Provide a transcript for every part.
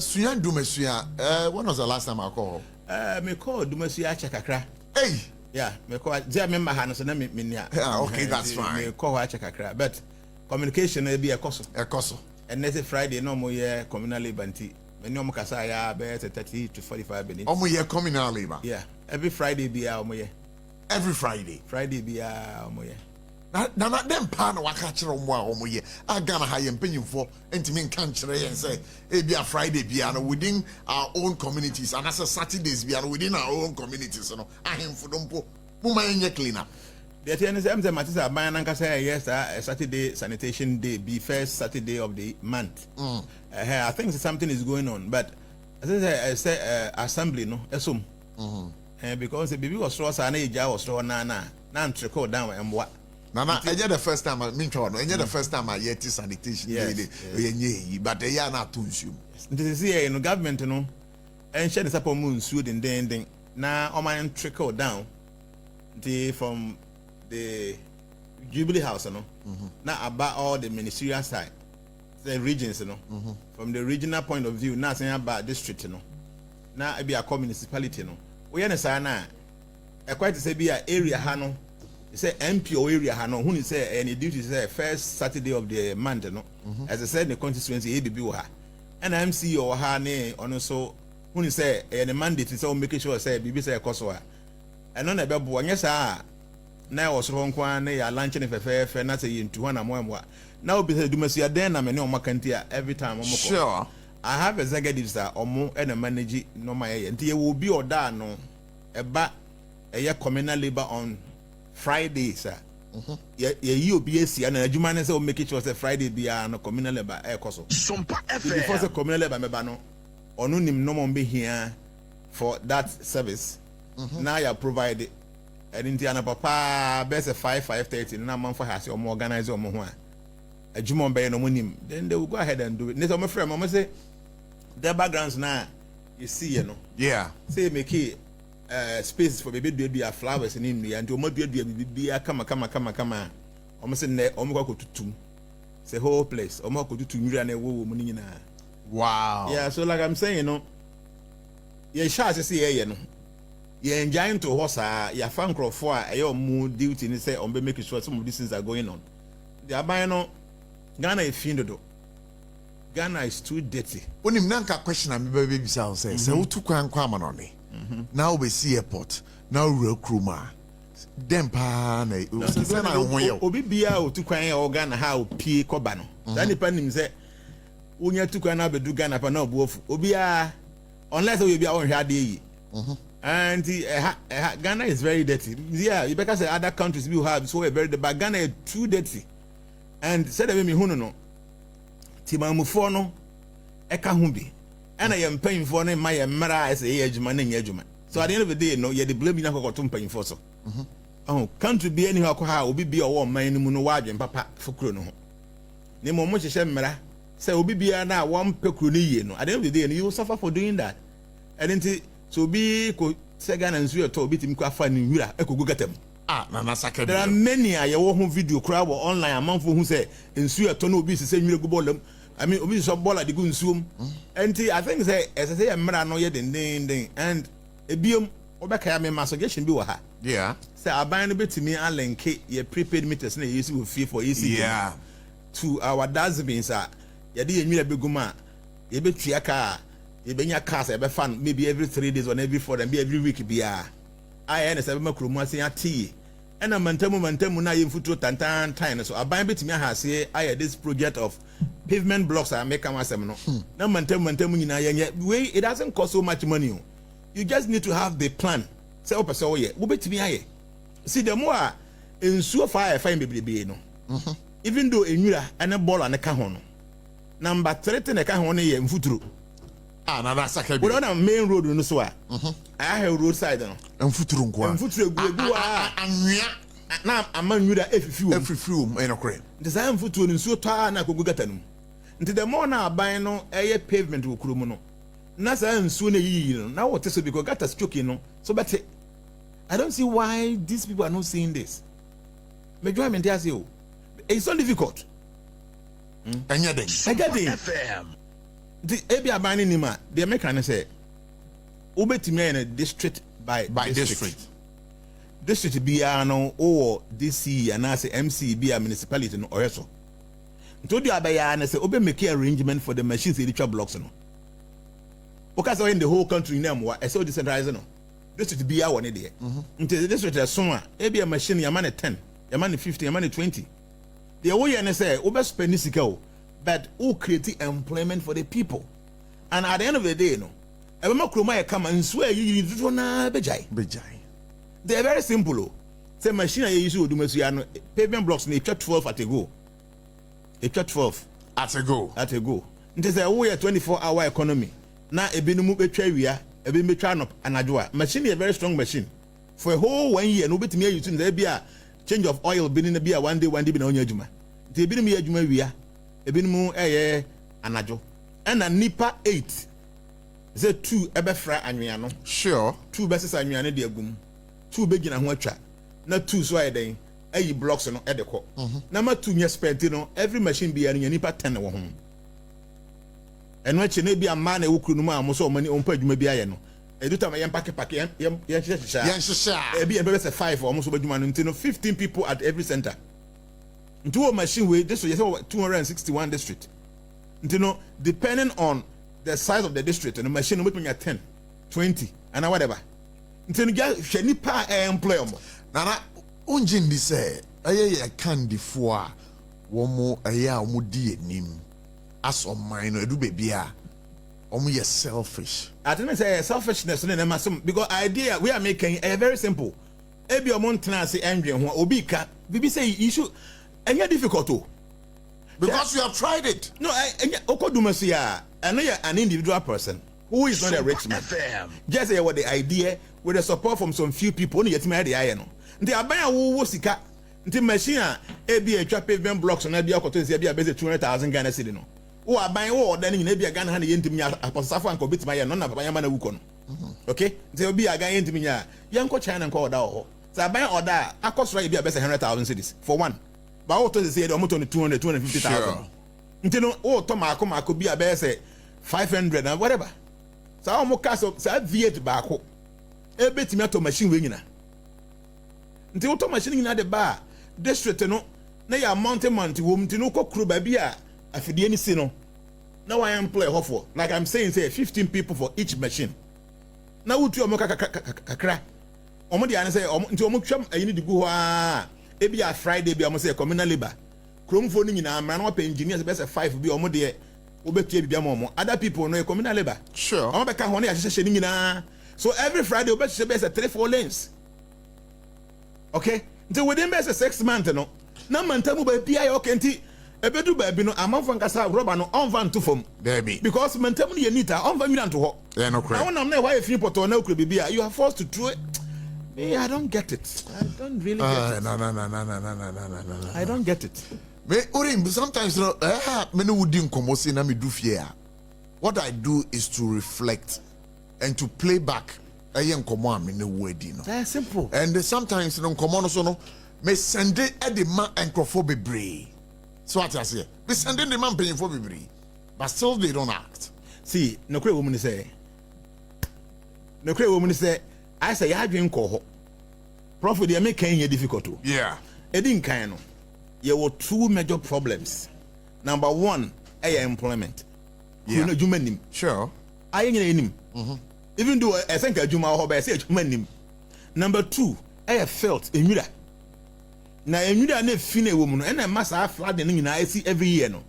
Suyan Dumesuya, when was the last time I called? Me call Dumesuya Chakakra. Hey! Yeah, me call Jamma Hanos and Minia. Okay, that's fine. Me call Chakakra. But communication will be a cost. A cost. And next Friday, no more year communal labor. Many Mokasaya bears 30 to 45 minutes. Almost year communal labor. Yeah, every Friday be our moye. Every Friday. Friday be our moye. Now, them pan or catch on one year. I gonna hire and paying for intimate country and say, it be a Friday piano within our own communities, and as a Saturdays piano within our own communities. I am for them po Muma clean up. The TNSM Matisa Bayananka say yes, a Saturday sanitation day be first Saturday of the month. I think something is going on, but as I say, assembly no, assume. Because the baby was straw, and age I was straw, now trickle down and what. Nana, I the first time I mean, the first time I yet sanitation, but they are not too soon. This is here in the government, and shed the supper moon sued in the ending. Now, all my trickle down from the Jubilee House, now about all the ministerial side, the regions, from the regional point of view, nothing about district, now it be a municipality, we understand now, quite to say be an area, Hano. Say MPO area hano who say any duty say first Saturday of the month as I said the constituency ABB ha and MCO ha ne ono so who say any mandate say make sure say bibi say koso a eno na bebo anya sa na wo so nko na ya lunch ne fefe na say yintu ho na moamwa na obi say dumasi aden na me ne omakanti a every time omoko sure I have executives that omo and manage no my nti ye will be oda no eba eye communal labor on Friday, sir. You be a see and a human say make it sure say Friday be a communal labor coso. SOMPA FM. Before the communal labor mebano, or no nim no be here for that service. Now you provide it. And Indiana papa best 5:30 na man for has or more organize or more. A Jumon bay no monim. Then they will go ahead and do it. Next my friend, mama say their backgrounds now you see, Yeah. Say make it space for baby do a flowers in India and to mo do be come almost in there omo ko tutum say whole place omo ko tutum nwura na wo mu nyina. Wow. Yeah, so like I'm saying, you sha say no you enjoying to horse ya fan crofo a your mood duty ni say on be make sure some of these things are going on. The abano Ghana is findo. Ghana is too dirty. Onim nanka question am be be say say wo tu kwan kwa manone. Now we see airport. Now real kruma. Dem pa na obi bia o tu kwan o Ghana ha o pie koba no. That nipa nim say onya tu kwan na bedu Ghana pa na obuofu. Obi a unless we bia on hwa de yi. And Ghana is very dirty. Yeah, you better say other countries will have so very dirty, but Ghana is too dirty. And said me hu no. Timamufo no eka hu bi. And I am paying for my mara as a yejuma and yejuma. So at the end of the day, no, you're the blame you got to pay for so. Oh, can't be anyhow, will be a warm man in Munawaj and Papa for Crono. Nemo much mera, say, will be now 1 pecuni. At the end of the day, and you will suffer for doing that. And then so be could Sagan and Zua to beat him quite fine in Yura, I could go get them. There are many a your video crowd or online among who say, in Sua Tono be the same you go them. I mean, we saw ball at the good zoom. And I think say as I say, I'm not yet in ding and a biome or back I mean, my suggestion be what. Yeah. So I buy a bit to me and link your prepaid meters and you will fee for easy. Yeah. To our dustbins are you did me a big guma, you bet your car, you bring your cars, ever fun, maybe every 3 days or every 4 and be every week be I and a 7 macro saying a tea. And a mantemu na yimfuto tantan time so I buy bit me has here I had this project of pavement blocks I make myself no. Now mantemu nyina ye way it doesn't cost so much money. You just need to have the plan. Say opa so ye. Wo betimi aye. See the more ensuo fire fine bebrebe no. Even though enwura and a ball and a ka ho no. Number 3 na ka ho no ye mfuturo. Na that's a we on a main road no so a. I have roadside no. Mfuturo nko a. Mfuturo egu a anwia. Na amanwura efifiwo enokre. Nti mfuturo nsuo taa na kogu gata no. Nti the more na aban no eye pavement wo kuro mu no. Na sa nsuo na yiyi no. Na what so because gata choking no. So but I don't see why these people are not seeing this. Majority tell you it's so difficult. Anything. SOMPA FM. The ebi abani nima, the American say, ubetimi in a district by district. District be no or DC and I say MC be a municipality no or so. To the abaya and say obe make arrangement for the machines in the blocks no. Because in the whole country name what I saw decentralized no. District be a one idea. Until the district is somewhere, ebi a machine yamane 10, yamane 50, yamane 20. The way and say obe spend this go, but who create employment for the people. And at the end of the day, no, every croma come and swear you do na bejai. They are very simple. Say machine I use to do mesiano pavement blocks in 12 at a go. 12 at a go. At a go. It is a 24-hour economy. Now a binumu betray a bit metron up and adwa. Machine is a very strong machine. For a whole 1 year, nobody me using there be a change of oil been a beer one day be on your juma. They been me a juma we are a binumu anajo. And a nipa 8. Is 2 ebefra anwiano. Sure. 2 beses anwiano de agum. 2 begin and watch. Not 2 so I then a blocks on edeko. Number 2 years spent every machine be any nipa 10 home. And what you be a man who could know so many on page maybe I know. A do time I am pack be a 5 almost over 15 people at every center. Into a machine way this was 261 district. Depending on the size of the district and the machine between 10, 20 and whatever. Until you get nipa employment. Nana unjin di say aye candy for one more aya mudi nim as on mine edu baby a omu selfish. I think say selfishness in them because idea we are making a very simple. Ebi omontena say endwen ho obi ka bibi say issue enya difficult because you have tried it. No, okodumasia an individual person who is not a rich man. Just say what the idea with the support from some few people only yet me the iron. The abaya wo sika the machine e be a pavement blocks on be akoto say be a base 200,000 Ghana cedi no. Wo aban wo odan ni be a Ghana hand yentimi aposafo anko bitima ye no na papa yama na wuko no. Okay? Say obi a Ghana yentimi nya yanko China nko oda ho. Say aban oda akosra be a base 100,000 cedis for one. But what to say the almost 250,000. Ntino o to mako be a base 500 and whatever. So how much cash say V8 baako. E betimi ato machine we nyina. Nti auto machine nyina de ba district no na ya mountain wo ntino kokro ba bia afidie ni si no. Now I employ hofo like I'm saying say 15 people for each machine. Na wutu omo kakra. Omo de an say nti omo twam ayini de gu ho a e bia Friday bia omo say communal labor. Kromfo ni nyina amra na engineers be say 5 bia omo de obetie bibia mo other people no communal labor. Sure. Omo be ka ho na ya hye ni nyina. So every Friday obetie be say 3-4 lanes. Okay? Until within best 6 months no. Na mantamu ba bia okay nti ebedu ba bi no amanfo nkasa rubber no on van to form. There be. Because mantamu ye nita on van to ho. Yeah, no correct. Now when I'm why if you put on na bibia you are forced to throw it. Me I don't get it. I don't really get it. No. I don't get it. Me orim sometimes me no wudi nkomo say na me do fear. What I do is to reflect and to play back nkomo am no wadi no. That's simple. And sometimes no nkomo no so no me send it at the man enkrofo bebre. So what I say? Me send the man paying for bebre. But still they don't act. See, no credit woman say. I say ya dwen ko ho. Prof dey make Kenya difficult. Yeah. Edin kan no. There were 2 major problems. Number 1, employment. Yeah. You know, nim. Sure. I nim. Even though I think Juma ho ba say nim. Number 2, felt emura. Na emura na fine wo mu no na massa flood ne nyina see every year no.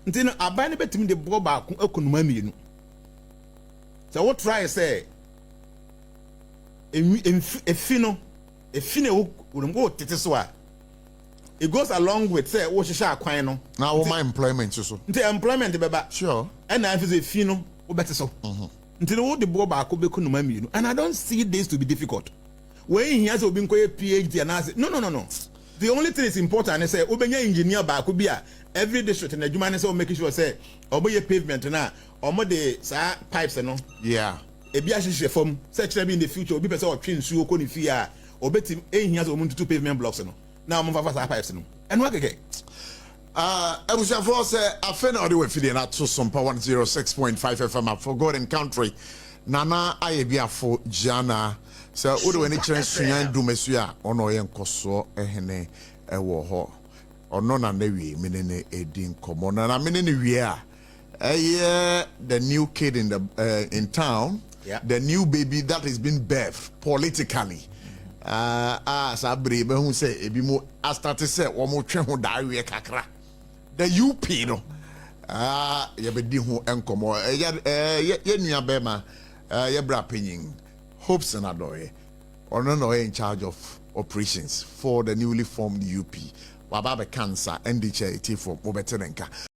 Nti no aban ne betimi de bo ba akonuma mienu. So what try say efino wo go tete so a it goes along with say wo hihya akwan no. Now what my employment so. Nti employment beba. Sure. And na fi efino wo bete so. Nti no wo de bo ba akonuma mienu. And I don't see this to be difficult. When he has obi nkoye PhD and I say no. The only thing is important is say obenya engineer ba ko bia every district in the Jnana say make sure say oboye pavement na omo de sa pipes no. Yeah. Ebi ahihye fam say kire bi in the future obi pese o twe nsuo ko ni fi a obetim ehia so omuntu pavement blocks no. Na omo fa sa pipes no. Eno akeke. Ebusiafo say afena ode we fidie na to SOMPA 106.5 FM for God and country. Nana ayebiafo Jnana. So ode we ni kire suan dumesu a ono ye nkoso ehene ewo ho. Ono na newie menene edin komo na menene wie a the new kid in the in town, the new baby that has been birthed politically. Sabri be hu say ebi mo start say wo mo twe ho dawe kakra. The UP no ye be di ho enkomo ye nua be ma ye bra penyin Hopes and Adoye ono no in charge of operations for the newly formed UP. Wababe cancer and the charity for Mobetenenka.